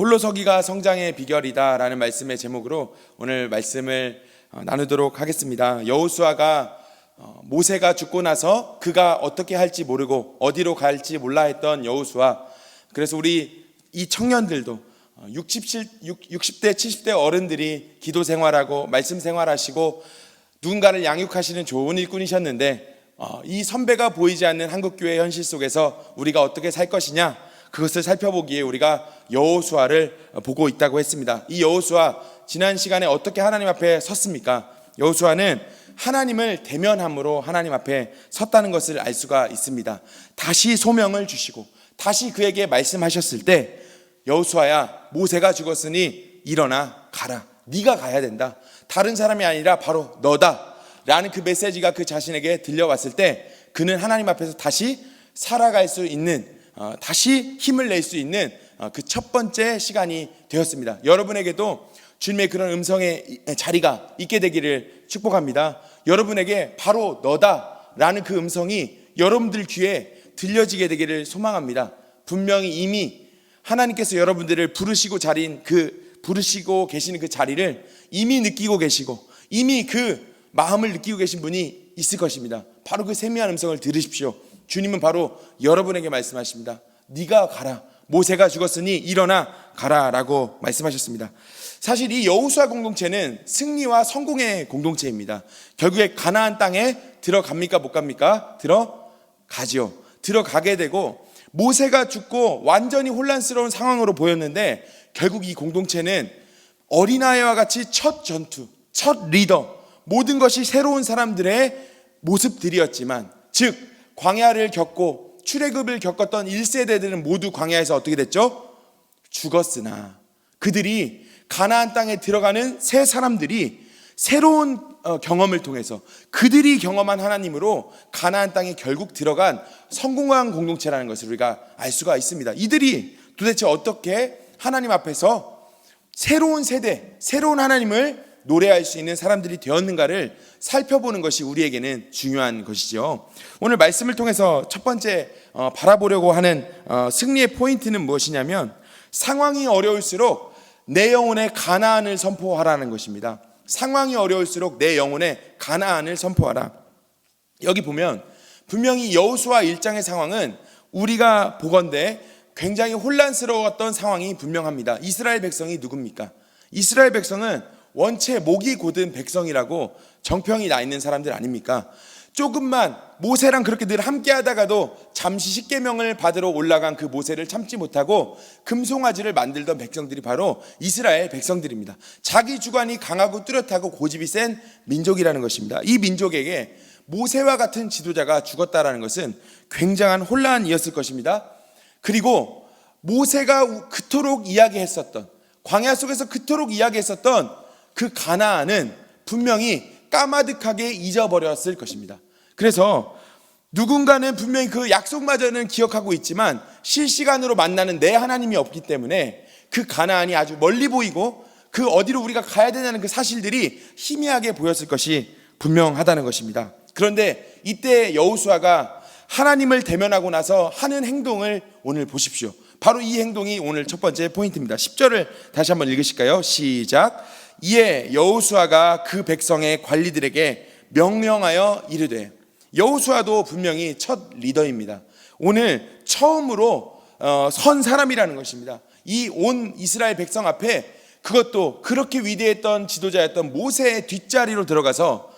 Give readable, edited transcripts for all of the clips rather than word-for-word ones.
홀로서기가 성장의 비결이다라는 말씀의 제목으로 오늘 말씀을 나누도록 하겠습니다. 여호수아가 모세가 죽고 나서 그가 어떻게 할지 모르고 어디로 갈지 몰라 했던 여호수아. 그래서 우리 이 청년들도 60대 70대 어른들이 기도 생활하고 말씀 생활하시고 누군가를 양육하시는 좋은 일꾼이셨는데 이 선배가 보이지 않는 한국교회 현실 속에서 우리가 어떻게 살 것이냐, 그것을 살펴보기에 우리가 여호수아를 보고 있다고 했습니다. 이 여호수아, 지난 시간에 어떻게 하나님 앞에 섰습니까? 여호수아는 하나님을 대면함으로 하나님 앞에 섰다는 것을 알 수가 있습니다. 다시 소명을 주시고 다시 그에게 말씀하셨을 때, 여호수아야, 모세가 죽었으니 일어나 가라. 네가 가야 된다. 다른 사람이 아니라 바로 너다 라는 그 메시지가 그 자신에게 들려왔을 때, 그는 하나님 앞에서 다시 살아갈 수 있는, 다시 힘을 낼 수 있는 그 첫 번째 시간이 되었습니다. 여러분에게도 주님의 그런 음성의 자리가 있게 되기를 축복합니다. 여러분에게 바로 너다 라는 그 음성이 여러분들 귀에 들려지게 되기를 소망합니다. 분명히 이미 하나님께서 여러분들을 부르시고 계시는 그 자리를 이미 느끼고 계시고 이미 그 마음을 느끼고 계신 분이 있을 것입니다. 바로 그 세미한 음성을 들으십시오. 주님은 바로 여러분에게 말씀하십니다. 네가 가라. 모세가 죽었으니 일어나 가라 라고 말씀하셨습니다. 사실 이 여호수아 공동체는 승리와 성공의 공동체입니다. 결국에 가나안 땅에 들어갑니까 못 갑니까? 들어가죠. 들어가게 되고, 모세가 죽고 완전히 혼란스러운 상황으로 보였는데 결국 이 공동체는 어린아이와 같이 첫 전투, 첫 리더, 모든 것이 새로운 사람들의 모습들이었지만, 즉 광야를 겪고 출애굽을 겪었던 1세대들은 모두 광야에서 어떻게 됐죠? 죽었으나 그들이 가나안 땅에 들어가는 새 사람들이 새로운 경험을 통해서 그들이 경험한 하나님으로 가나안 땅에 결국 들어간 성공한 공동체라는 것을 우리가 알 수가 있습니다. 이들이 도대체 어떻게 하나님 앞에서 새로운 세대, 새로운 하나님을 노래할 수 있는 사람들이 되었는가를 살펴보는 것이 우리에게는 중요한 것이죠. 오늘 말씀을 통해서 첫 번째 바라보려고 하는 승리의 포인트는 무엇이냐면, 상황이 어려울수록 내 영혼의 가나안을 선포하라는 것입니다. 상황이 어려울수록 내 영혼의 가나안을 선포하라. 여기 보면 분명히 여호수아 1장의 상황은 우리가 보건대 굉장히 혼란스러웠던 상황이 분명합니다. 이스라엘 백성이 누굽니까? 이스라엘 백성은 원체 목이 곧은 백성이라고 정평이 나 있는 사람들 아닙니까? 조금만 모세랑 그렇게 늘 함께 하다가도 잠시 십계명을 받으러 올라간 그 모세를 참지 못하고 금송아지를 만들던 백성들이 바로 이스라엘 백성들입니다. 자기 주관이 강하고 뚜렷하고 고집이 센 민족이라는 것입니다. 이 민족에게 모세와 같은 지도자가 죽었다라는 것은 굉장한 혼란이었을 것입니다. 그리고 모세가 그토록 이야기했었던, 광야 속에서 그토록 이야기했었던 그 가나안은 분명히 까마득하게 잊어버렸을 것입니다. 그래서 누군가는 분명히 그 약속마저는 기억하고 있지만 실시간으로 만나는 내 하나님이 없기 때문에 그 가나안이 아주 멀리 보이고 그 어디로 우리가 가야 되냐는 그 사실들이 희미하게 보였을 것이 분명하다는 것입니다. 그런데 이때 여호수아가 하나님을 대면하고 나서 하는 행동을 오늘 보십시오. 바로 이 행동이 오늘 첫 번째 포인트입니다. 10절을 다시 한번 읽으실까요? 시작. 이에 여호수아가 그 백성의 관리들에게 명령하여 이르되, 여호수아도 분명히 첫 리더입니다. 오늘 처음으로 선 사람이라는 것입니다. 이 온 이스라엘 백성 앞에, 그것도 그렇게 위대했던 지도자였던 모세의 뒷자리로 들어가서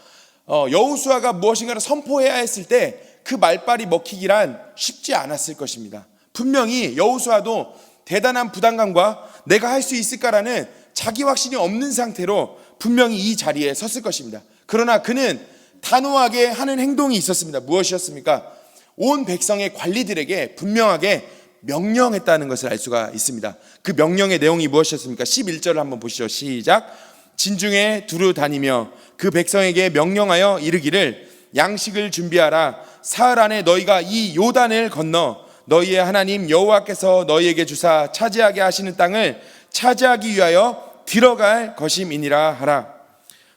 여호수아가 무엇인가를 선포해야 했을 때 그 말발이 먹히기란 쉽지 않았을 것입니다. 분명히 여호수아도 대단한 부담감과 내가 할 수 있을까라는 자기 확신이 없는 상태로 분명히 이 자리에 섰을 것입니다. 그러나 그는 단호하게 하는 행동이 있었습니다. 무엇이었습니까? 온 백성의 관리들에게 분명하게 명령했다는 것을 알 수가 있습니다. 그 명령의 내용이 무엇이었습니까? 11절을 한번 보시죠. 시작. 진중에 두루 다니며 그 백성에게 명령하여 이르기를, 양식을 준비하라. 사흘 안에 너희가 이 요단을 건너 너희의 하나님 여호와께서 너희에게 주사 차지하게 하시는 땅을 차지하기 위하여 들어갈 것임이니라 하라.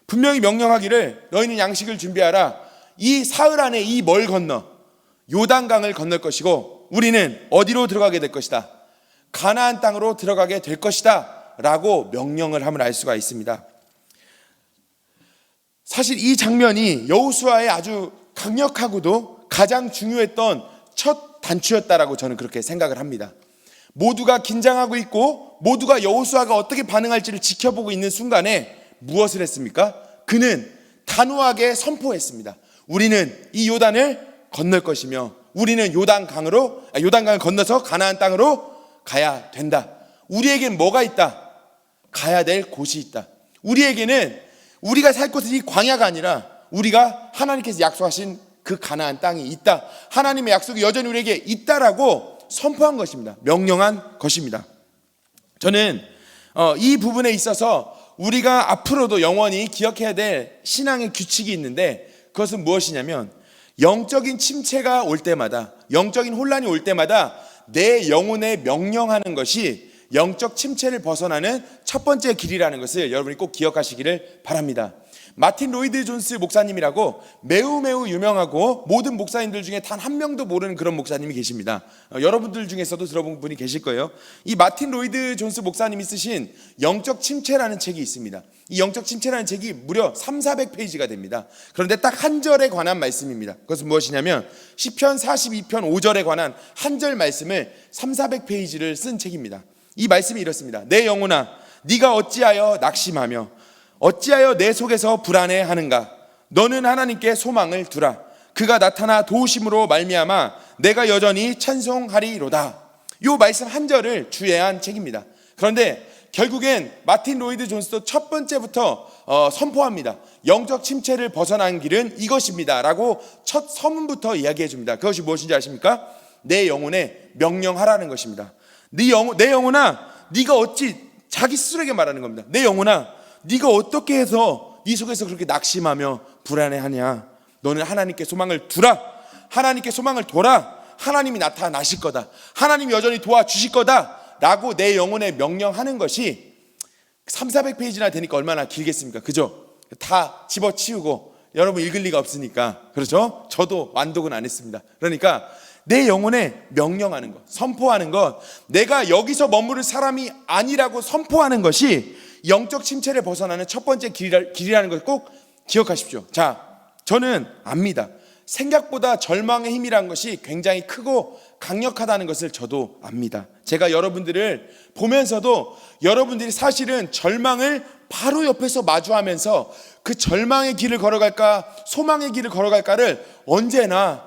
분명히 명령하기를, 너희는 양식을 준비하라. 이 사흘 안에 이 뭘 건너? 요단강을 건널 것이고 우리는 어디로 들어가게 될 것이다? 가나안 땅으로 들어가게 될 것이다 라고 명령을 함을 알 수가 있습니다. 사실 이 장면이 여호수아의 아주 강력하고도 가장 중요했던 첫 단추였다라고 저는 그렇게 생각을 합니다. 모두가 긴장하고 있고 모두가 여호수아가 어떻게 반응할지를 지켜보고 있는 순간에 무엇을 했습니까? 그는 단호하게 선포했습니다. 우리는 이 요단을 건널 것이며 우리는 요단강을 건너서 가나안 땅으로 가야 된다. 우리에겐 뭐가 있다? 가야 될 곳이 있다. 우리에게는 우리가 살 곳은 이 광야가 아니라 우리가 하나님께서 약속하신 그 가나안 땅이 있다. 하나님의 약속이 여전히 우리에게 있다라고 선포한 것입니다. 명령한 것입니다. 저는 이 부분에 있어서 우리가 앞으로도 영원히 기억해야 될 신앙의 규칙이 있는데 그것은 무엇이냐면 영적인 침체가 올 때마다, 영적인 혼란이 올 때마다 내 영혼에 명령하는 것이 영적 침체를 벗어나는 첫 번째 길이라는 것을 여러분이 꼭 기억하시기를 바랍니다. 마틴 로이드 존스 목사님이라고 매우 유명하고 모든 목사님들 중에 단 한 명도 모르는 그런 목사님이 계십니다. 여러분들 중에서도 들어본 분이 계실 거예요. 이 마틴 로이드 존스 목사님이 쓰신 영적 침체라는 책이 있습니다. 이 영적 침체라는 책이 무려 300~400페이지가 됩니다. 그런데 딱 한 절에 관한 말씀입니다. 그것은 무엇이냐면 시편 42편 5절에 관한 한 절 말씀을 300~400페이지를 쓴 책입니다. 이 말씀이 이렇습니다. 내 영혼아 네가 어찌하여 낙심하며 어찌하여 내 속에서 불안해하는가? 너는 하나님께 소망을 두라. 그가 나타나 도우심으로 말미암아 내가 여전히 찬송하리로다. 이 말씀 한 절을 주예한 책입니다. 그런데 결국엔 마틴 로이드 존스도 첫 번째부터 선포합니다. 영적 침체를 벗어난 길은 이것입니다 라고 첫 서문부터 이야기해 줍니다. 그것이 무엇인지 아십니까? 내 영혼에 명령하라는 것입니다. 내 영혼아 네가 어찌, 자기 스스로에게 말하는 겁니다. 내 영혼아 네가 어떻게 해서 네 속에서 그렇게 낙심하며 불안해하냐? 너는 하나님께 소망을 두라. 하나님께 소망을 둬라. 하나님이 나타나실 거다. 하나님이 여전히 도와주실 거다 라고 내 영혼에 명령하는 것이 300~400페이지나 되니까 얼마나 길겠습니까? 그죠? 다 집어치우고 여러분 읽을 리가 없으니까. 그렇죠? 저도 완독은 안 했습니다. 그러니까 내 영혼에 명령하는 것, 선포하는 것, 내가 여기서 머무를 사람이 아니라고 선포하는 것이 영적 침체를 벗어나는 첫 번째 길이라는 걸 꼭 기억하십시오. 자, 저는 압니다. 생각보다 절망의 힘이라는 것이 굉장히 크고 강력하다는 것을 저도 압니다. 제가 여러분들을 보면서도 여러분들이 사실은 절망을 바로 옆에서 마주하면서 그 절망의 길을 걸어갈까 소망의 길을 걸어갈까를 언제나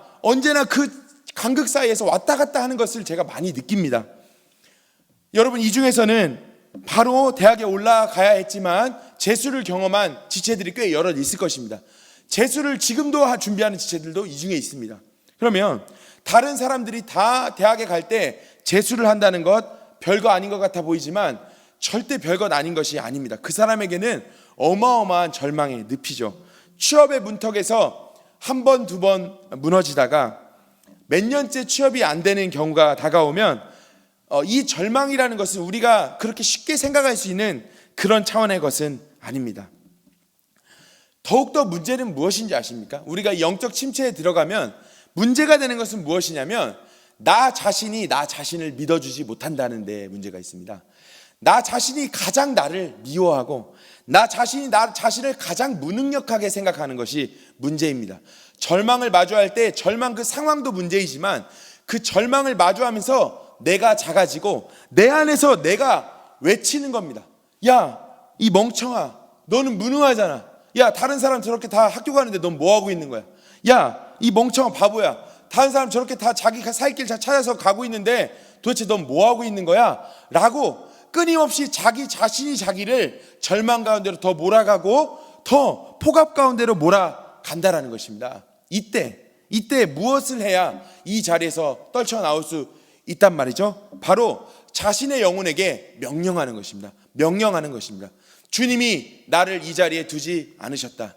그 간극 사이에서 왔다 갔다 하는 것을 제가 많이 느낍니다. 여러분, 이 중에서는 바로 대학에 올라가야 했지만 재수를 경험한 지체들이 꽤 여럿 있을 것입니다. 재수를 지금도 준비하는 지체들도 이 중에 있습니다. 그러면 다른 사람들이 다 대학에 갈 때 재수를 한다는 것 별거 아닌 것 같아 보이지만 절대 별것 아닌 것이 아닙니다. 그 사람에게는 어마어마한 절망의 늪이죠. 취업의 문턱에서 한 번, 두 번 무너지다가 몇 년째 취업이 안 되는 경우가 다가오면 이 절망이라는 것은 우리가 그렇게 쉽게 생각할 수 있는 그런 차원의 것은 아닙니다. 더욱더 문제는 무엇인지 아십니까? 우리가 영적 침체에 들어가면 문제가 되는 것은 무엇이냐면 나 자신이 나 자신을 믿어주지 못한다는 데 문제가 있습니다. 나 자신이 가장 나를 미워하고 나 자신이 나 자신을 가장 무능력하게 생각하는 것이 문제입니다. 절망을 마주할 때 절망 그 상황도 문제이지만 그 절망을 마주하면서 내가 작아지고 내 안에서 내가 외치는 겁니다. 야, 이 멍청아, 너는 무능하잖아. 야, 다른 사람 저렇게 다 학교 가는데 넌 뭐하고 있는 거야? 야, 이 멍청한 바보야. 다른 사람 저렇게 다 자기 살 길 찾아서 가고 있는데 도대체 넌 뭐하고 있는 거야? 라고 끊임없이 자기 자신이 자기를 절망 가운데로 더 몰아가고 더 폭압 가운데로 몰아간다라는 것입니다. 이때 무엇을 해야 이 자리에서 떨쳐나올 수 있단 말이죠? 바로 자신의 영혼에게 명령하는 것입니다. 명령하는 것입니다. 주님이 나를 이 자리에 두지 않으셨다.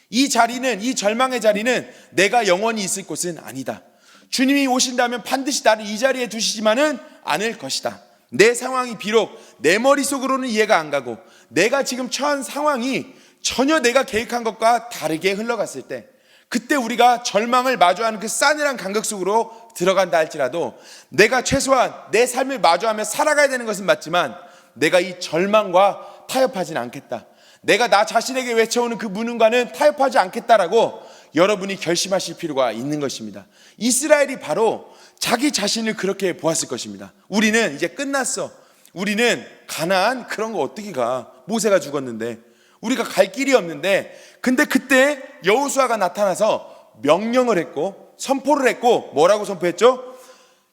이 자리는, 이 절망의 자리는 내가 영원히 있을 곳은 아니다. 주님이 오신다면 반드시 나를 이 자리에 두시지만은 않을 것이다. 내 상황이 비록 내 머릿속으로는 이해가 안 가고 내가 지금 처한 상황이 전혀 내가 계획한 것과 다르게 흘러갔을 때, 그때 우리가 절망을 마주하는 그 싸늘한 간극 속으로 들어간다 할지라도 내가 최소한 내 삶을 마주하며 살아가야 되는 것은 맞지만 내가 이 절망과 타협하지는 않겠다. 내가 나 자신에게 외쳐오는 그 무능과는 타협하지 않겠다라고 여러분이 결심하실 필요가 있는 것입니다. 이스라엘이 바로 자기 자신을 그렇게 보았을 것입니다. 우리는 이제 끝났어. 우리는 가나안 그런 거 어떻게 가? 모세가 죽었는데 우리가 갈 길이 없는데, 근데 그때 여호수아가 나타나서 명령을 했고 선포를 했고 뭐라고 선포했죠?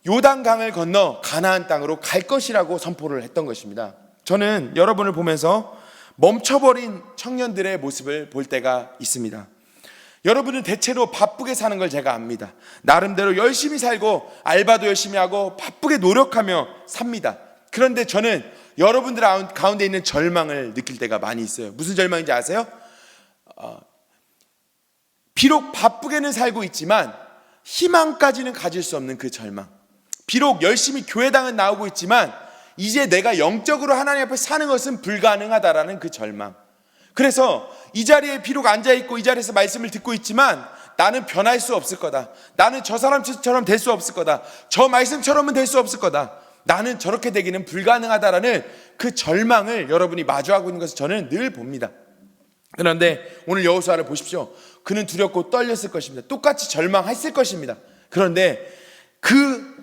요단강을 건너 가나안 땅으로 갈 것이라고 선포를 했던 것입니다. 저는 여러분을 보면서 멈춰버린 청년들의 모습을 볼 때가 있습니다. 여러분은 대체로 바쁘게 사는 걸 제가 압니다. 나름대로 열심히 살고 알바도 열심히 하고 바쁘게 노력하며 삽니다. 그런데 저는 여러분들 가운데 있는 절망을 느낄 때가 많이 있어요. 무슨 절망인지 아세요? 비록 바쁘게는 살고 있지만 희망까지는 가질 수 없는 그 절망. 비록 열심히 교회당은 나오고 있지만 이제 내가 영적으로 하나님 앞에 사는 것은 불가능하다라는 그 절망. 그래서 이 자리에 비록 앉아있고 이 자리에서 말씀을 듣고 있지만 나는 변할 수 없을 거다. 나는 저 사람처럼 될 수 없을 거다. 저 말씀처럼은 될 수 없을 거다. 나는 저렇게 되기는 불가능하다라는 그 절망을 여러분이 마주하고 있는 것을 저는 늘 봅니다. 그런데 오늘 여호수아를 보십시오. 그는 두렵고 떨렸을 것입니다. 똑같이 절망했을 것입니다. 그런데 그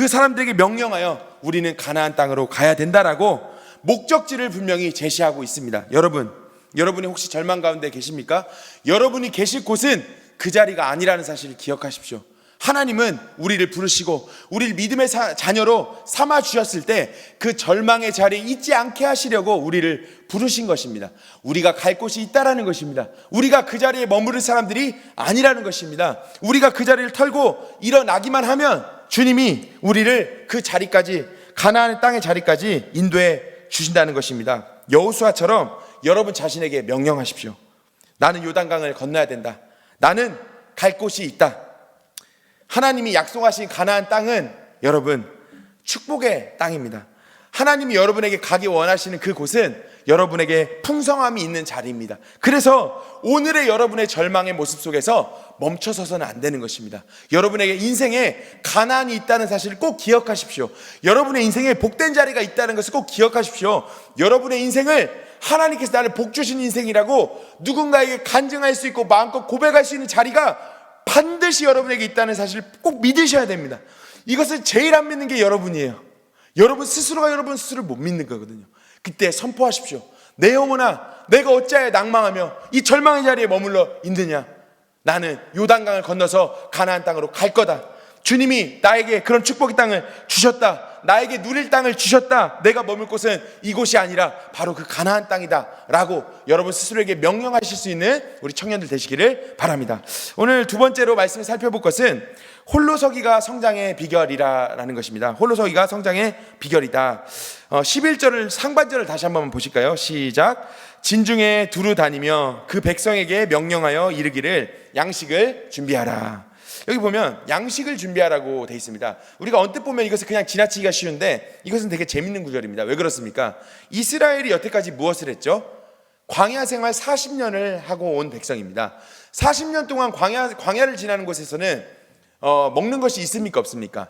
사람들에게 명령하여 우리는 가나안 땅으로 가야 된다라고 목적지를 분명히 제시하고 있습니다. 여러분이 혹시 절망 가운데 계십니까? 여러분이 계실 곳은 그 자리가 아니라는 사실을 기억하십시오. 하나님은 우리를 부르시고 우리를 믿음의 자녀로 삼아 주셨을 때 그 절망의 자리에 있지 않게 하시려고 우리를 부르신 것입니다. 우리가 갈 곳이 있다라는 것입니다. 우리가 그 자리에 머무를 사람들이 아니라는 것입니다. 우리가 그 자리를 털고 일어나기만 하면 주님이 우리를 그 자리까지, 가나안의 땅의 자리까지 인도해 주신다는 것입니다. 여호수아처럼 여러분 자신에게 명령하십시오. 나는 요단강을 건너야 된다. 나는 갈 곳이 있다. 하나님이 약속하신 가나안 땅은 여러분 축복의 땅입니다. 하나님이 여러분에게 가기 원하시는 그 곳은 여러분에게 풍성함이 있는 자리입니다. 그래서 오늘의 여러분의 절망의 모습 속에서 멈춰서서는 안 되는 것입니다. 여러분에게 인생에 가나안이 있다는 사실을 꼭 기억하십시오. 여러분의 인생에 복된 자리가 있다는 것을 꼭 기억하십시오. 여러분의 인생을 하나님께서 나를 복 주신 인생이라고 누군가에게 간증할 수 있고 마음껏 고백할 수 있는 자리가 반드시 여러분에게 있다는 사실을 꼭 믿으셔야 됩니다. 이것을 제일 안 믿는 게 여러분이에요. 여러분 스스로가 여러분 스스로를 못 믿는 거거든요. 그때 선포하십시오. 내 영혼아, 내가 어찌하여 낭망하며 이 절망의 자리에 머물러 있느냐. 나는 요단강을 건너서 가나안 땅으로 갈 거다. 주님이 나에게 그런 축복의 땅을 주셨다. 나에게 누릴 땅을 주셨다. 내가 머물 곳은 이곳이 아니라 바로 그 가나안 땅이다 라고 여러분 스스로에게 명령하실 수 있는 우리 청년들 되시기를 바랍니다. 오늘 두 번째로 말씀을 살펴볼 것은 홀로서기가 성장의 비결이라는 것입니다. 홀로서기가 성장의 비결이다. 11절을 상반절을 다시 한번 보실까요? 시작. 진중에 두루 다니며 그 백성에게 명령하여 이르기를 양식을 준비하라. 여기 보면 양식을 준비하라고 되어 있습니다. 우리가 언뜻 보면 이것을 그냥 지나치기가 쉬운데 이것은 되게 재밌는 구절입니다. 왜 그렇습니까? 이스라엘이 여태까지 무엇을 했죠? 광야 생활 40년을 하고 온 백성입니다. 40년 동안 광야를 지나는 곳에서는 먹는 것이 있습니까? 없습니까?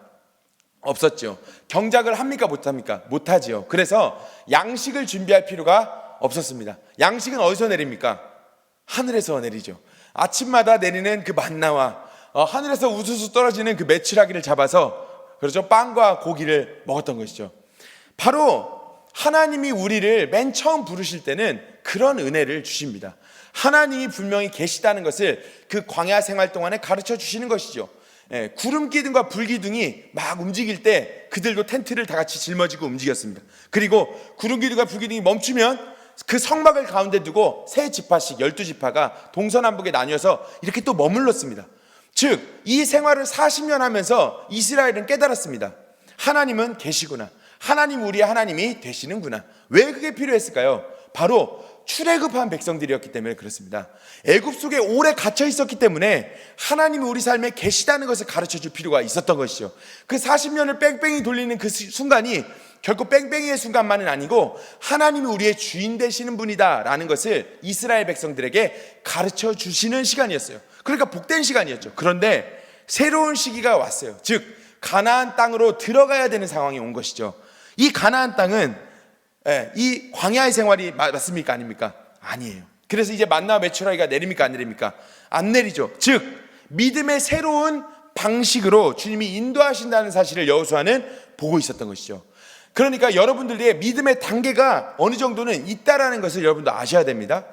없었죠. 경작을 합니까? 못합니까? 못하지요. 그래서 양식을 준비할 필요가 없었습니다. 양식은 어디서 내립니까? 하늘에서 내리죠. 아침마다 내리는 그 만나와 하늘에서 우수수 떨어지는 그 메추라기를 잡아서, 그렇죠, 빵과 고기를 먹었던 것이죠. 바로 하나님이 우리를 맨 처음 부르실 때는 그런 은혜를 주십니다. 하나님이 분명히 계시다는 것을 그 광야 생활 동안에 가르쳐 주시는 것이죠. 구름 기둥과 불 기둥이 막 움직일 때 그들도 텐트를 다 같이 짊어지고 움직였습니다. 그리고 구름 기둥과 불 기둥이 멈추면 그 성막을 가운데 두고 세 지파씩 12지파가 동서남북에 나뉘어서 이렇게 또 머물렀습니다. 즉 이 생활을 40년 하면서 이스라엘은 깨달았습니다. 하나님은 계시구나. 하나님 우리의 하나님이 되시는구나. 왜 그게 필요했을까요? 바로 출애굽한 백성들이었기 때문에 그렇습니다. 애굽 속에 오래 갇혀 있었기 때문에 하나님이 우리 삶에 계시다는 것을 가르쳐줄 필요가 있었던 것이죠. 그 40년을 뺑뺑이 돌리는 그 순간이 결코 뺑뺑이의 순간만은 아니고 하나님이 우리의 주인 되시는 분이다라는 것을 이스라엘 백성들에게 가르쳐 주시는 시간이었어요. 그러니까 복된 시간이었죠. 그런데 새로운 시기가 왔어요. 즉 가나안 땅으로 들어가야 되는 상황이 온 것이죠. 이 가나안 땅은 이 광야의 생활이 맞습니까? 아닙니까? 아니에요. 그래서 이제 만나와 메추라기가 내립니까? 안 내립니까? 안 내리죠. 즉 믿음의 새로운 방식으로 주님이 인도하신다는 사실을 여호수아는 보고 있었던 것이죠. 그러니까 여러분들의 믿음의 단계가 어느 정도는 있다라는 것을 여러분도 아셔야 됩니다.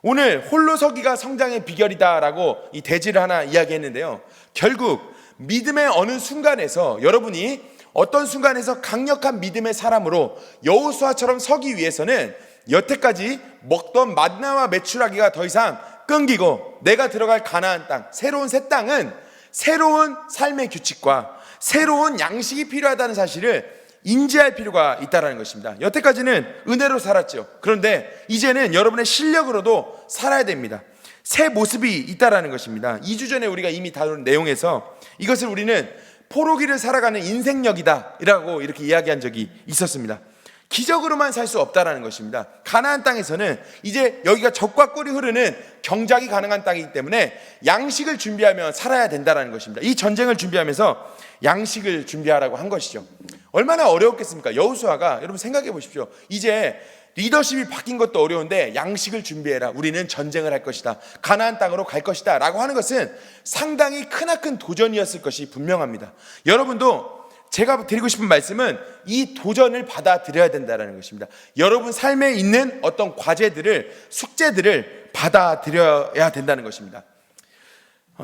오늘 홀로 서기가 성장의 비결이다라고 이 대지를 하나 이야기했는데요. 결국 믿음의 어느 순간에서 여러분이 어떤 순간에서 강력한 믿음의 사람으로 여호수아처럼 서기 위해서는 여태까지 먹던 만나와 메추라기가 더 이상 끊기고 내가 들어갈 가나안 땅, 새로운 새 땅은 새로운 삶의 규칙과 새로운 양식이 필요하다는 사실을 인지할 필요가 있다는 것입니다. 여태까지는 은혜로 살았죠. 그런데 이제는 여러분의 실력으로도 살아야 됩니다. 새 모습이 있다는 것입니다. 2주 전에 우리가 이미 다룬 내용에서 이것을 우리는 포로기를 살아가는 인생력이다 라고 이렇게 이야기한 적이 있었습니다. 기적으로만 살 수 없다는 것입니다. 가나안 땅에서는 이제 여기가 젖과 꿀이 흐르는 경작이 가능한 땅이기 때문에 양식을 준비하며 살아야 된다는 것입니다. 이 전쟁을 준비하면서 양식을 준비하라고 한 것이죠. 얼마나 어려웠겠습니까? 여호수아가, 여러분 생각해 보십시오. 이제 리더십이 바뀐 것도 어려운데 양식을 준비해라. 우리는 전쟁을 할 것이다. 가나안 땅으로 갈 것이다 라고 하는 것은 상당히 크나큰 도전이었을 것이 분명합니다. 여러분도 제가 드리고 싶은 말씀은 이 도전을 받아들여야 된다는 것입니다. 여러분 삶에 있는 어떤 과제들을, 숙제들을 받아들여야 된다는 것입니다.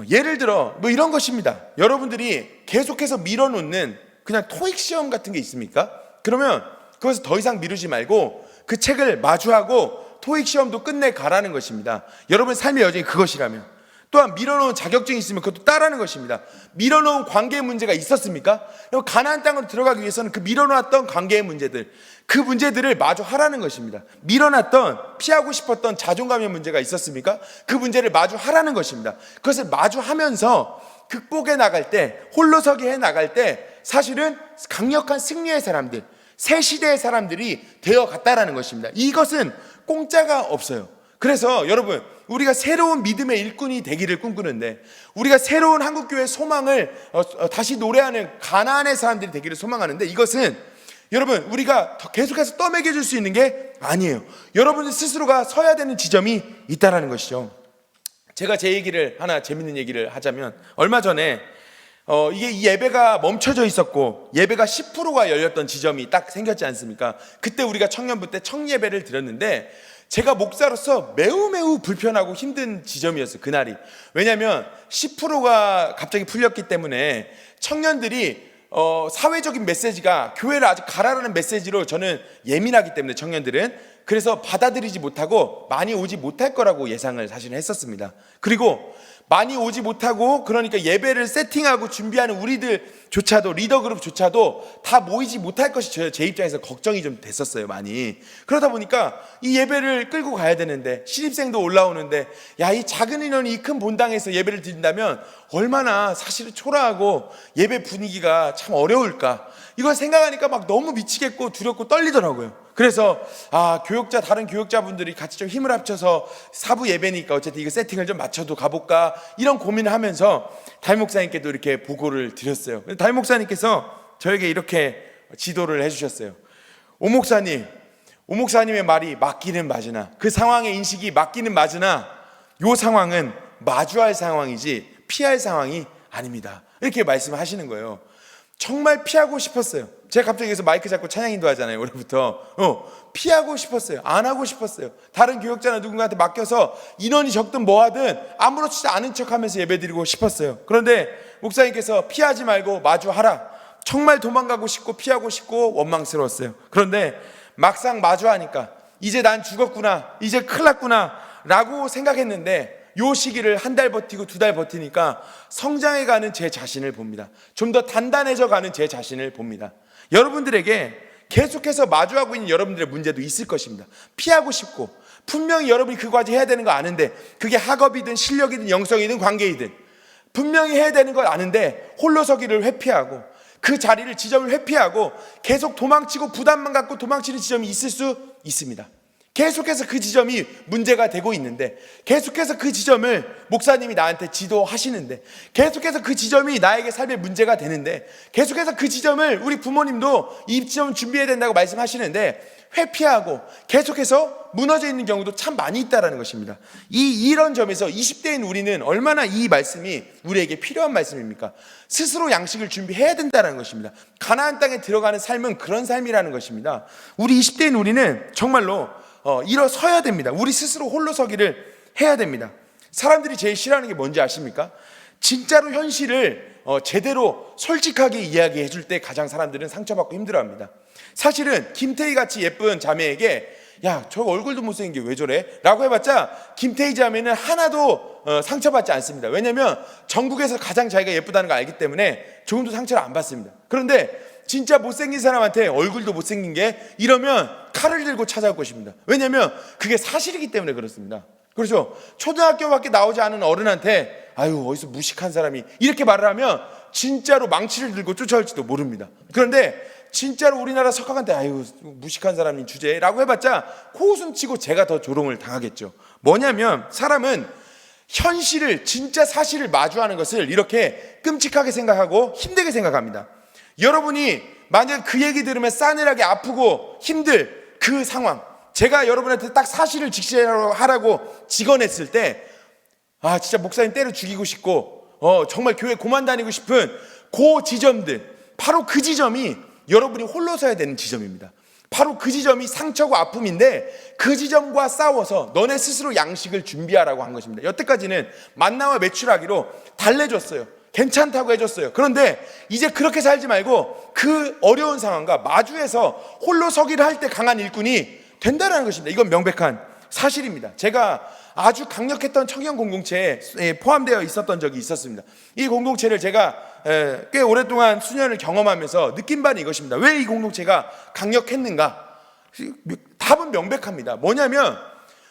예를 들어 뭐 이런 것입니다. 여러분들이 계속해서 밀어놓는 그냥 토익 시험 같은 게 있습니까? 그러면 그것을 더 이상 미루지 말고 그 책을 마주하고 토익 시험도 끝내 가라는 것입니다. 여러분 삶의 여정이 그것이라면. 또한 밀어놓은 자격증이 있으면 그것도 따라는 것입니다. 밀어놓은 관계의 문제가 있었습니까? 가나안 땅으로 들어가기 위해서는 그 밀어놨던 관계의 문제들, 그 문제들을 마주하라는 것입니다. 밀어놨던, 피하고 싶었던 자존감의 문제가 있었습니까? 그 문제를 마주하라는 것입니다. 그것을 마주하면서 극복해 나갈 때, 홀로서기 해 나갈 때 사실은 강력한 승리의 사람들, 새 시대의 사람들이 되어갔다라는 것입니다. 이것은 공짜가 없어요. 그래서 여러분, 우리가 새로운 믿음의 일꾼이 되기를 꿈꾸는데, 우리가 새로운 한국교회의 소망을 다시 노래하는 가나안의 사람들이 되기를 소망하는데, 이것은 여러분 우리가 계속해서 떠먹여줄 수 있는 게 아니에요. 여러분들 스스로가 서야 되는 지점이 있다는 것이죠. 제가 제 얘기를 하나 재밌는 얘기를 하자면, 얼마 전에 이게 이 예배가 멈춰져 있었고 예배가 10%가 열렸던 지점이 딱 생겼지 않습니까? 그때 우리가 청년부 때 청예배를 드렸는데 제가 목사로서 매우 불편하고 힘든 지점이었어요, 그날이. 왜냐하면 10%가 갑자기 풀렸기 때문에 청년들이 사회적인 메시지가 교회를 아직 가라라는 메시지로 저는 예민하기 때문에 청년들은 그래서 받아들이지 못하고 많이 오지 못할 거라고 예상을 사실은 했었습니다. 그리고 많이 오지 못하고 그러니까 예배를 세팅하고 준비하는 우리들조차도, 리더그룹조차도 다 모이지 못할 것이 제 입장에서 걱정이 좀 됐었어요, 많이. 그러다 보니까 이 예배를 끌고 가야 되는데 신입생도 올라오는데 야, 이 작은 인원이 이 큰 본당에서 예배를 드린다면 얼마나 사실은 초라하고 예배 분위기가 참 어려울까, 이걸 생각하니까 막 너무 미치겠고 두렵고 떨리더라고요. 그래서 다른 교육자분들이 같이 좀 힘을 합쳐서 사부 예배니까 어쨌든 이거 세팅을 좀 맞춰도 가볼까, 이런 고민을 하면서 담임 목사님께도 이렇게 보고를 드렸어요. 담임 목사님께서 저에게 이렇게 지도를 해주셨어요. 오 목사님의 말이 맞기는 맞으나, 그 상황의 인식이 맞기는 맞으나 이 상황은 마주할 상황이지 피할 상황이 아닙니다, 이렇게 말씀하시는 거예요. 정말 피하고 싶었어요. 제가 갑자기 여기서 마이크 잡고 찬양 인도하잖아요, 올해부터. 피하고 싶었어요. 안 하고 싶었어요. 다른 교역자나 누군가한테 맡겨서 인원이 적든 뭐하든 아무렇지도 않은 척하면서 예배드리고 싶었어요. 그런데 목사님께서 피하지 말고 마주하라, 정말 도망가고 싶고 피하고 싶고 원망스러웠어요. 그런데 막상 마주하니까 이제 난 죽었구나, 이제 큰일 났구나 라고 생각했는데 요 시기를 한 달 버티고 2달 버티니까 성장해가는 제 자신을 봅니다. 좀 더 단단해져 가는 제 자신을 봅니다. 여러분들에게 계속해서 마주하고 있는 여러분들의 문제도 있을 것입니다. 피하고 싶고, 분명히 여러분이 그 과제 해야 되는 거 아는데, 그게 학업이든 실력이든 영성이든 관계이든 분명히 해야 되는 걸 아는데 홀로서기를 회피하고 그 자리를, 지점을 회피하고 계속 도망치고 부담만 갖고 도망치는 지점이 있을 수 있습니다. 계속해서 그 지점이 문제가 되고 있는데, 계속해서 그 지점을 목사님이 나한테 지도하시는데, 계속해서 그 지점이 나에게 삶의 문제가 되는데, 계속해서 그 지점을 우리 부모님도 이 지점 준비해야 된다고 말씀하시는데 회피하고 계속해서 무너져 있는 경우도 참 많이 있다라는 것입니다. 이런 점에서 20대인 우리는 얼마나 이 말씀이 우리에게 필요한 말씀입니까? 스스로 양식을 준비해야 된다는 것입니다. 가나안 땅에 들어가는 삶은 그런 삶이라는 것입니다. 우리 20대인 우리는 정말로 일어서야 됩니다. 우리 스스로 홀로 서기를 해야 됩니다. 사람들이 제일 싫어하는 게 뭔지 아십니까? 진짜로 현실을 제대로 솔직하게 이야기해 줄 때 가장 사람들은 상처받고 힘들어합니다. 사실은 김태희 같이 예쁜 자매에게 야, 저 얼굴도 못생긴 게 왜 저래? 라고 해봤자 김태희 자매는 하나도 상처받지 않습니다. 왜냐하면 전국에서 가장 자기가 예쁘다는 걸 알기 때문에 조금도 상처를 안 받습니다. 그런데 진짜 못생긴 사람한테 얼굴도 못생긴 게 이러면 칼을 들고 찾아올 것입니다. 왜냐하면 그게 사실이기 때문에 그렇습니다. 그렇죠? 초등학교밖에 나오지 않은 어른한테 아유 어디서 무식한 사람이 이렇게 말을 하면 진짜로 망치를 들고 쫓아올지도 모릅니다. 그런데 진짜로 우리나라 석학한테 아유 무식한 사람이 주제라고 해봤자 코웃음치고 제가 더 조롱을 당하겠죠. 뭐냐면 사람은 현실을 진짜 사실을 마주하는 것을 이렇게 끔찍하게 생각하고 힘들게 생각합니다. 여러분이 만약 그 얘기 들으면 싸늘하게 아프고 힘들 그 상황, 제가 여러분한테 딱 사실을 직시하라고 직언했을 때 아 진짜 목사님 때려 죽이고 싶고 정말 교회 고만 다니고 싶은 그 지점들, 바로 그 지점이 여러분이 홀로 서야 되는 지점입니다. 바로 그 지점이 상처고 아픔인데 그 지점과 싸워서 너네 스스로 양식을 준비하라고 한 것입니다. 여태까지는 만나와 매출하기로 달래줬어요. 괜찮다고 해줬어요. 그런데 이제 그렇게 살지 말고 그 어려운 상황과 마주해서 홀로 서기를 할 때 강한 일꾼이 된다는 것입니다. 이건 명백한 사실입니다. 제가 아주 강력했던 청년 공동체에 포함되어 있었던 적이 있었습니다. 이 공동체를 제가 꽤 오랫동안 수년을 경험하면서 느낀 바는 이것입니다. 왜 이 공동체가 강력했는가? 답은 명백합니다. 뭐냐면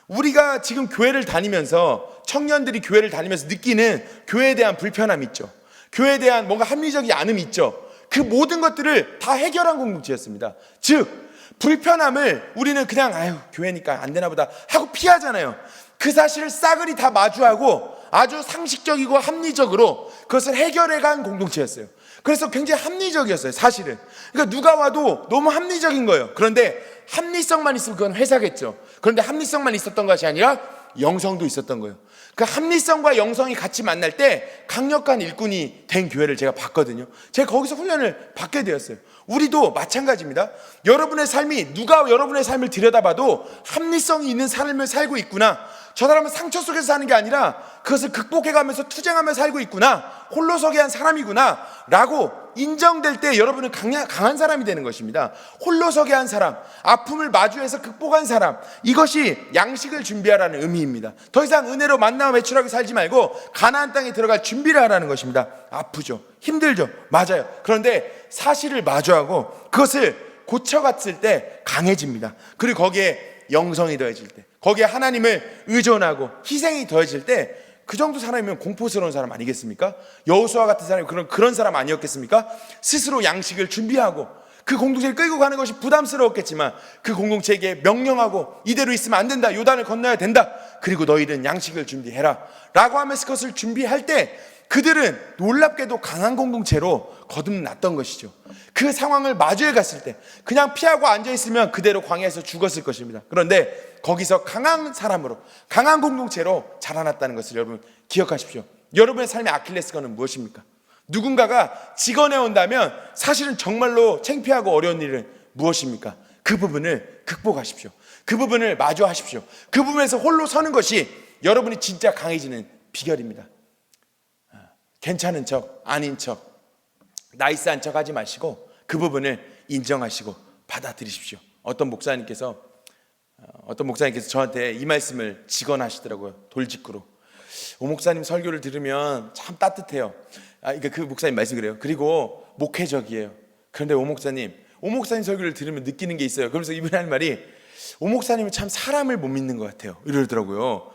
우리가 지금 교회를 다니면서 청년들이 교회를 다니면서 느끼는 교회에 대한 불편함 있죠. 교회에 대한 뭔가 합리적이 않음이 있죠. 그 모든 것들을 다 해결한 공동체였습니다. 즉 불편함을 우리는 그냥 아유 교회니까 안 되나 보다 하고 피하잖아요. 그 사실을 싸그리 다 마주하고 아주 상식적이고 합리적으로 그것을 해결해간 공동체였어요. 그래서 굉장히 합리적이었어요. 사실은 그러니까 누가 와도 너무 합리적인 거예요. 그런데 합리성만 있으면 그건 회사겠죠. 그런데 합리성만 있었던 것이 아니라 영성도 있었던 거예요. 그 합리성과 영성이 같이 만날 때 강력한 일꾼이 된 교회를 제가 봤거든요. 제가 거기서 훈련을 받게 되었어요. 우리도 마찬가지입니다. 여러분의 삶이 누가 여러분의 삶을 들여다봐도 합리성이 있는 삶을 살고 있구나, 저 사람은 상처 속에서 사는 게 아니라 그것을 극복해가면서 투쟁하며 살고 있구나, 홀로 서게 한 사람이구나 라고 인정될 때 여러분은 강한 사람이 되는 것입니다. 홀로 서게 한 사람, 아픔을 마주해서 극복한 사람, 이것이 양식을 준비하라는 의미입니다. 더 이상 은혜로 만나와 매출하게 살지 말고 가나안 땅에 들어갈 준비를 하라는 것입니다. 아프죠, 힘들죠, 맞아요. 그런데 사실을 마주하고 그것을 고쳐갔을 때 강해집니다. 그리고 거기에 영성이 더해질 때, 거기에 하나님을 의존하고 희생이 더해질 때 그 정도 사람이면 공포스러운 사람 아니겠습니까? 여호수아 같은 사람이 그런 사람 아니었겠습니까? 스스로 양식을 준비하고 그 공동체를 끌고 가는 것이 부담스러웠겠지만 그 공동체에게 명령하고 이대로 있으면 안 된다, 요단을 건너야 된다, 그리고 너희는 양식을 준비해라 라고 하면서 그것을 준비할 때 그들은 놀랍게도 강한 공동체로 거듭났던 것이죠. 그 상황을 마주해 갔을 때 그냥 피하고 앉아있으면 그대로 광야에서 죽었을 것입니다. 그런데 거기서 강한 사람으로, 강한 공동체로 자라났다는 것을 여러분 기억하십시오. 여러분의 삶의 아킬레스건은 무엇입니까? 누군가가 직언해 온다면 사실은 정말로 창피하고 어려운 일은 무엇입니까? 그 부분을 극복하십시오. 그 부분을 마주하십시오. 그 부분에서 홀로 서는 것이 여러분이 진짜 강해지는 비결입니다. 괜찮은 척, 아닌 척, 나이스한 척 하지 마시고 그 부분을 인정하시고 받아들이십시오. 어떤 목사님께서 저한테 이 말씀을 직언하시더라고요. 돌직구로. 오 목사님 설교를 들으면 참 따뜻해요. 그러니까 그 목사님 말씀 그래요. 그리고 목회적이에요. 그런데 오 목사님 설교를 들으면 느끼는 게 있어요. 그러면서 이분이 하는 말이 오 목사님은 참 사람을 못 믿는 것 같아요. 이러더라고요.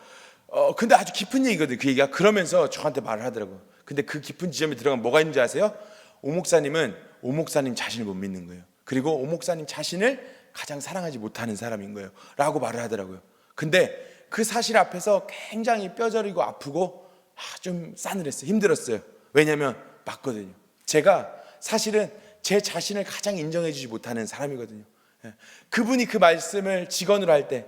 근데 아주 깊은 얘기거든요. 그 얘기가. 그러면서 저한테 말을 하더라고요. 근데 그 깊은 지점에 들어가면 뭐가 있는지 아세요? 오 목사님은 오 목사님 자신을 못 믿는 거예요. 그리고 오 목사님 자신을 가장 사랑하지 못하는 사람인 거예요 라고 말을 하더라고요. 근데 그 사실 앞에서 굉장히 뼈저리고 아프고 좀 싸늘했어요. 힘들었어요. 왜냐하면 맞거든요. 제가 사실은 제 자신을 가장 인정해 주지 못하는 사람이거든요. 그분이 그 말씀을 직원으로 할 때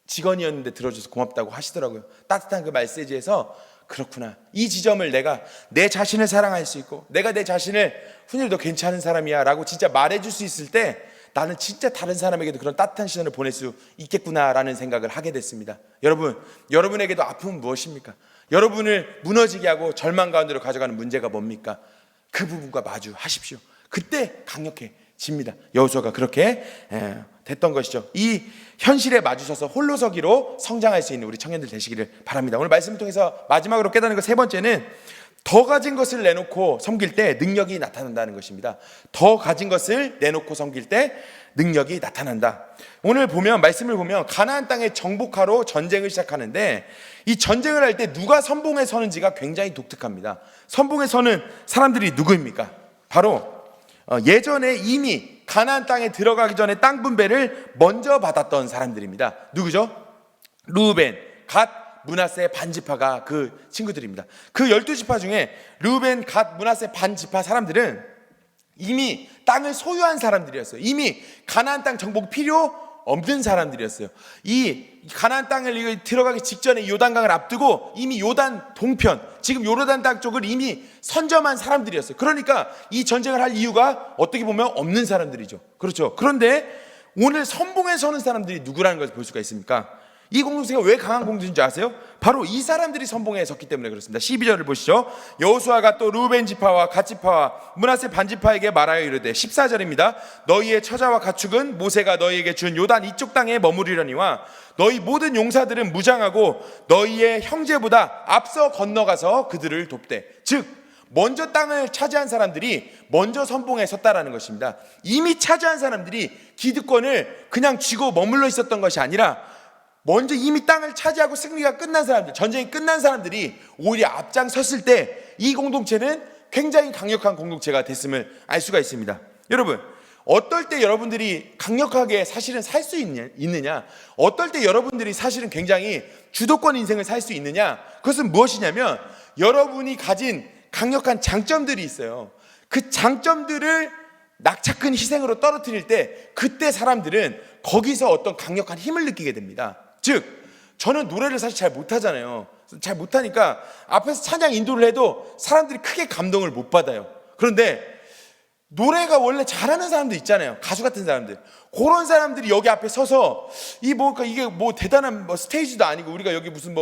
직원이었는데 들어줘서 고맙다고 하시더라고요. 따뜻한 그 메시지에서 그렇구나, 이 지점을 내가 내 자신을 사랑할 수 있고 내가 내 자신을 훈일 너 괜찮은 사람이야 라고 진짜 말해줄 수 있을 때 나는 진짜 다른 사람에게도 그런 따뜻한 시선을 보낼 수 있겠구나라는 생각을 하게 됐습니다. 여러분, 여러분에게도 아픔은 무엇입니까? 여러분을 무너지게 하고 절망 가운데로 가져가는 문제가 뭡니까? 그 부분과 마주하십시오. 그때 강력해집니다. 여호수아가 그렇게 됐던 것이죠. 이 현실에 마주서서 홀로서기로 성장할 수 있는 우리 청년들 되시기를 바랍니다. 오늘 말씀을 통해서 마지막으로 깨닫는 것 세 번째는 더 가진 것을 내놓고 섬길 때 능력이 나타난다는 것입니다. 더 가진 것을 내놓고 섬길 때 능력이 나타난다. 오늘 말씀을 보면 가나안 땅에 정복하러 전쟁을 시작하는데 이 전쟁을 할 때 누가 선봉에 서는지가 굉장히 독특합니다. 선봉에 서는 사람들이 누구입니까? 바로 예전에 이미 가나안 땅에 들어가기 전에 땅 분배를 먼저 받았던 사람들입니다. 누구죠? 르우벤, 갓, 므낫세, 반지파가 그 친구들입니다. 그 12지파 중에 르우벤, 갓, 므낫세, 반지파 사람들은 이미 땅을 소유한 사람들이었어요. 이미 가나안 땅 정복 필요 없는 사람들이었어요. 이 가나안 땅을 들어가기 직전에 요단강을 앞두고 이미 요단 동편, 지금 요르단 땅 쪽을 이미 선점한 사람들이었어요. 그러니까 이 전쟁을 할 이유가 어떻게 보면 없는 사람들이죠. 그렇죠. 그런데 오늘 선봉에 서는 사람들이 누구라는 것을 볼 수가 있습니까? 이 공동체가 왜 강한 공동체인 줄 아세요? 바로 이 사람들이 선봉에 섰기 때문에 그렇습니다. 12절을 보시죠. 여호수아가 또 르우벤 지파와 갓 지파와 므낫세 반 지파에게 말하여 이르되, 14절입니다. 너희의 처자와 가축은 모세가 너희에게 준 요단 이쪽 땅에 머무리려니와 너희 모든 용사들은 무장하고 너희의 형제보다 앞서 건너가서 그들을 돕되. 즉 먼저 땅을 차지한 사람들이 먼저 선봉에 섰다라는 것입니다. 이미 차지한 사람들이 기득권을 그냥 쥐고 머물러 있었던 것이 아니라 먼저 이미 땅을 차지하고 승리가 끝난 사람들, 전쟁이 끝난 사람들이 오히려 앞장섰을 때 이 공동체는 굉장히 강력한 공동체가 됐음을 알 수가 있습니다. 여러분, 어떨 때 여러분들이 강력하게 사실은 살 수 있느냐, 어떨 때 여러분들이 사실은 굉장히 주도권 인생을 살 수 있느냐, 그것은 무엇이냐면 여러분이 가진 강력한 장점들이 있어요. 그 장점들을 낙차큰 희생으로 떨어뜨릴 때 그때 사람들은 거기서 어떤 강력한 힘을 느끼게 됩니다. 즉 저는 노래를 사실 잘 못하잖아요. 잘 못하니까 앞에서 찬양 인도를 해도 사람들이 크게 감동을 못 받아요. 그런데 노래가 원래 잘하는 사람들 있잖아요. 가수 같은 사람들. 그런 사람들이 여기 앞에 서서 이게 뭐 대단한 스테이지도 아니고 우리가 여기 무슨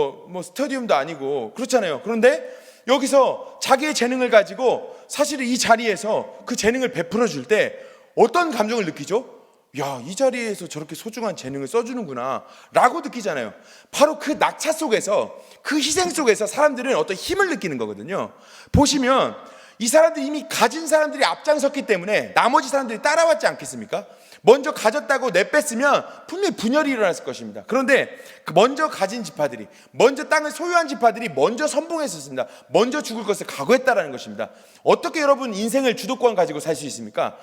스타디움도 아니고 그렇잖아요. 그런데 여기서 자기의 재능을 가지고 사실은 이 자리에서 그 재능을 베풀어 줄 때 어떤 감정을 느끼죠? 야, 이 자리에서 저렇게 소중한 재능을 써주는구나 라고 느끼잖아요. 바로 그 낙차 속에서, 그 희생 속에서 사람들은 어떤 힘을 느끼는 거거든요. 보시면 이 사람들이 이미 가진 사람들이 앞장섰기 때문에 나머지 사람들이 따라왔지 않겠습니까? 먼저 가졌다고 내뺐으면 분명히 분열이 일어났을 것입니다. 그런데 먼저 가진 지파들이, 먼저 땅을 소유한 지파들이 먼저 선봉했었습니다. 먼저 죽을 것을 각오했다라는 것입니다. 어떻게 여러분 인생을 주도권 가지고 살 수 있습니까?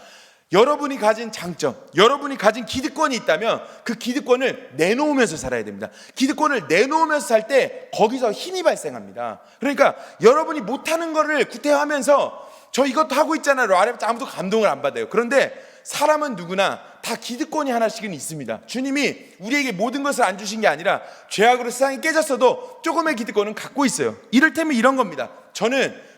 여러분이 가진 장점, 여러분이 가진 기득권이 있다면 그 기득권을 내놓으면서 살아야 됩니다. 기득권을 내놓으면서 살 때 거기서 힘이 발생합니다. 그러니까 여러분이 못하는 거를 구태하면서 저 이것도 하고 있잖아요 아무도 감동을 안 받아요. 그런데 사람은 누구나 다 기득권이 하나씩은 있습니다. 주님이 우리에게 모든 것을 안 주신 게 아니라 죄악으로 세상이 깨졌어도 조금의 기득권은 갖고 있어요. 이를테면 이런 겁니다.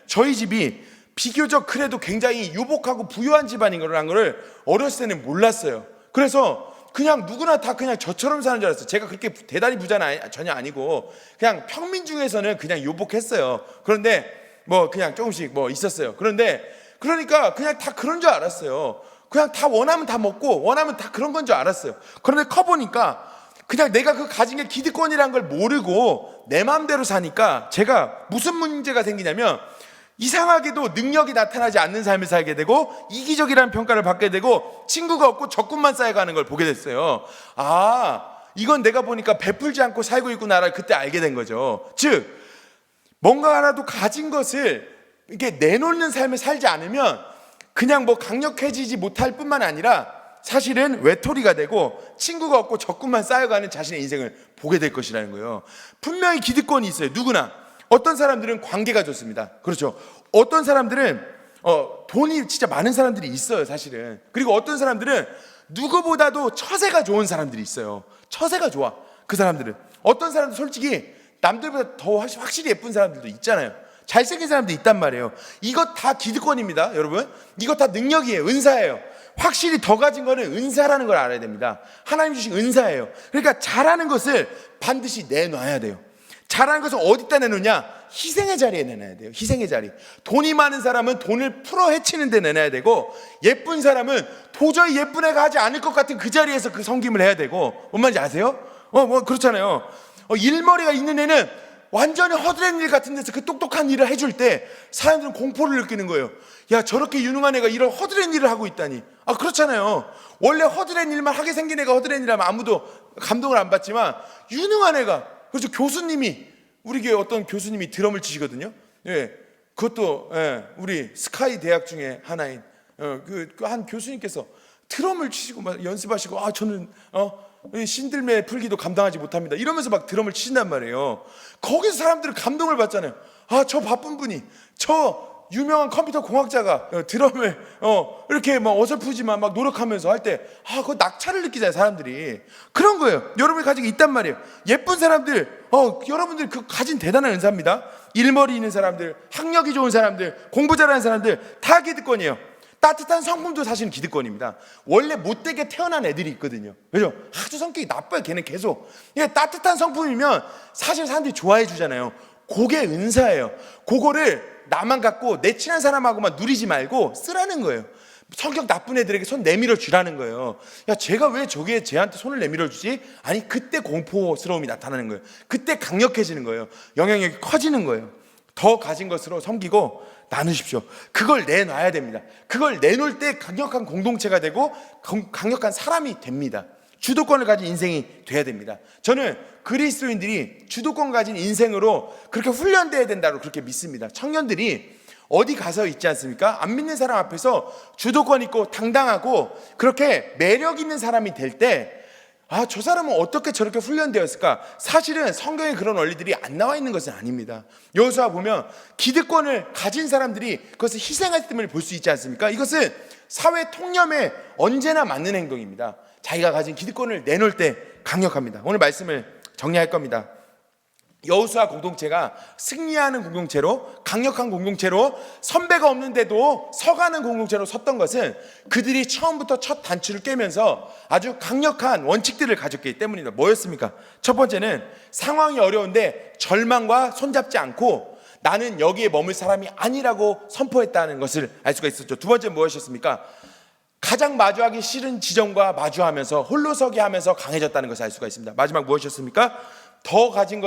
저희 집이 비교적 그래도 굉장히 유복하고 부유한 집안인 거를 어렸을 때는 몰랐어요. 그래서 그냥 누구나 다 그냥 저처럼 사는 줄 알았어요. 제가 그렇게 대단히 부자는 전혀 아니고 그냥 평민 중에서는 그냥 유복했어요. 그런데 그냥 조금씩 있었어요. 그러니까 그냥 다 그런 줄 알았어요. 그냥 다 원하면 다 먹고 원하면 다 그런 건 줄 알았어요. 그런데 커보니까 그냥 내가 그 가진 게 기득권이라는 걸 모르고 내 마음대로 사니까 제가 무슨 문제가 생기냐면 이상하게도 능력이 나타나지 않는 삶을 살게 되고 이기적이라는 평가를 받게 되고 친구가 없고 적군만 쌓여가는 걸 보게 됐어요. 이건 내가 보니까 베풀지 않고 살고 있구나를 그때 알게 된 거죠. 즉 뭔가 하나도 가진 것을 이렇게 내놓는 삶을 살지 않으면 그냥 강력해지지 못할 뿐만 아니라 사실은 외톨이가 되고 친구가 없고 적군만 쌓여가는 자신의 인생을 보게 될 것이라는 거예요. 분명히 기득권이 있어요. 누구나. 어떤 사람들은 관계가 좋습니다. 그렇죠. 어떤 사람들은 돈이 진짜 많은 사람들이 있어요, 사실은. 그리고 어떤 사람들은 누구보다도 처세가 좋은 사람들이 있어요. 처세가 좋아, 그 사람들은. 어떤 사람들 솔직히 남들보다 더 확실히 예쁜 사람들도 있잖아요. 잘생긴 사람도 있단 말이에요. 이것 다 기득권입니다, 여러분. 이것 다 능력이에요, 은사예요. 확실히 더 가진 거는 은사라는 걸 알아야 됩니다. 하나님 주신 은사예요. 그러니까 잘하는 것을 반드시 내놔야 돼요. 잘하는 것을 어디다 내놓냐? 희생의 자리에 내놔야 돼요. 희생의 자리. 돈이 많은 사람은 돈을 풀어 헤치는 데 내놔야 되고, 예쁜 사람은 도저히 예쁜 애가 하지 않을 것 같은 그 자리에서 그 섬김을 해야 되고. 뭔 말인지 아세요? 그렇잖아요. 일머리가 있는 애는 완전히 허드렛 일 같은 데서 그 똑똑한 일을 해줄 때 사람들은 공포를 느끼는 거예요. 야, 저렇게 유능한 애가 이런 허드렛 일을 하고 있다니. 그렇잖아요. 원래 허드렛 일만 하게 생긴 애가 허드렛 일하면 아무도 감동을 안 받지만, 유능한 애가, 그렇죠. 교수님이, 우리 교회 어떤 교수님이 드럼을 치시거든요. 예, 그것도 우리 스카이 대학 중에 하나인 그 한 교수님께서 드럼을 치시고 막 연습하시고, 저는 신들매 풀기도 감당하지 못합니다 이러면서 막 드럼을 치신단 말이에요. 거기서 사람들은 감동을 받잖아요. 저 바쁜 분이, 저 유명한 컴퓨터 공학자가 드럼을 이렇게 막 어설프지만 막 노력하면서 할 때 그 낙차를 느끼잖아요, 사람들이. 그런 거예요. 여러분이 가지고 있단 말이에요. 예쁜 사람들, 여러분들 그 가진 대단한 은사입니다. 일머리 있는 사람들, 학력이 좋은 사람들, 공부 잘하는 사람들 다 기득권이에요. 따뜻한 성품도 사실은 기득권입니다. 원래 못되게 태어난 애들이 있거든요. 그죠? 아주 성격이 나빠요, 걔는 계속. 따뜻한 성품이면 사실 사람들이 좋아해 주잖아요. 그게 은사예요. 그거를 나만 갖고 내 친한 사람하고만 누리지 말고 쓰라는 거예요. 성격 나쁜 애들에게 손 내밀어 주라는 거예요. 야, 제가 왜 저게 쟤한테 손을 내밀어 주지? 아니, 그때 공포스러움이 나타나는 거예요. 그때 강력해지는 거예요. 영향력이 커지는 거예요. 더 가진 것으로 섬기고 나누십시오. 그걸 내놔야 됩니다. 그걸 내놓을 때 강력한 공동체가 되고 강력한 사람이 됩니다. 주도권을 가진 인생이 돼야 됩니다. 저는 그리스도인들이 주도권 가진 인생으로 그렇게 훈련돼야 된다고 그렇게 믿습니다. 청년들이 어디 가서 있지 않습니까? 안 믿는 사람 앞에서 주도권 있고 당당하고 그렇게 매력 있는 사람이 될 때, 저 사람은 어떻게 저렇게 훈련되었을까? 사실은 성경에 그런 원리들이 안 나와 있는 것은 아닙니다. 여호수아 보면 기득권을 가진 사람들이 그것을 희생했음을 볼 수 있지 않습니까? 이것은 사회 통념에 언제나 맞는 행동입니다. 자기가 가진 기득권을 내놓을 때 강력합니다. 오늘 말씀을 정리할 겁니다. 여호수아 공동체가 승리하는 공동체로, 강력한 공동체로, 선배가 없는데도 서가는 공동체로 섰던 것은 그들이 처음부터 첫 단추를 깨면서 아주 강력한 원칙들을 가졌기 때문입니다. 뭐였습니까? 첫 번째는 상황이 어려운데 절망과 손잡지 않고 나는 여기에 머물 사람이 아니라고 선포했다는 것을 알 수가 있었죠. 두 번째는 무엇이었습니까? 가장 마주하기 싫은 지점과 마주하면서 홀로 서게 하면서 강해졌다는 것을 알 수가 있습니다. 마지막 무엇이었습니까? 더 가진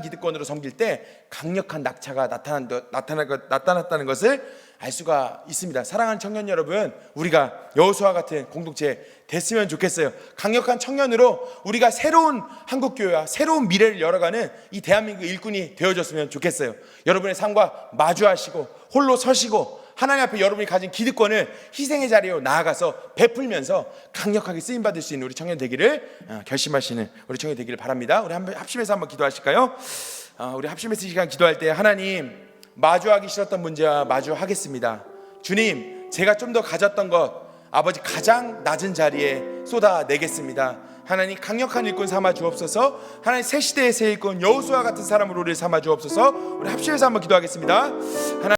기득권으로 섬길 때 강력한 낙차가 나타났다는 것을 알 수가 있습니다. 사랑하는 청년 여러분, 우리가 여호수아 같은 공동체 됐으면 좋겠어요. 강력한 청년으로 우리가 새로운 한국교회와 새로운 미래를 열어가는 이 대한민국 일꾼이 되어줬으면 좋겠어요. 여러분의 삶과 마주하시고 홀로 서시고 하나님 앞에 여러분이 가진 기득권을 희생의 자리로 나아가서 베풀면서 강력하게 쓰임받을 수 있는 우리 청년 되기를 결심하시는 우리 청년 되기를 바랍니다. 우리 합심해서 한번 기도하실까요? 우리 합심해서 시간 기도할 때, 하나님, 마주하기 싫었던 문제와 마주하겠습니다. 주님, 제가 좀 더 가졌던 것 아버지 가장 낮은 자리에 쏟아내겠습니다. 하나님, 강력한 일꾼 삼아 주옵소서. 하나님, 새 시대의 새 일꾼 여호수아 같은 사람으로 우리를 삼아 주옵소서. 우리 합심해서 한번 기도하겠습니다. 하나님,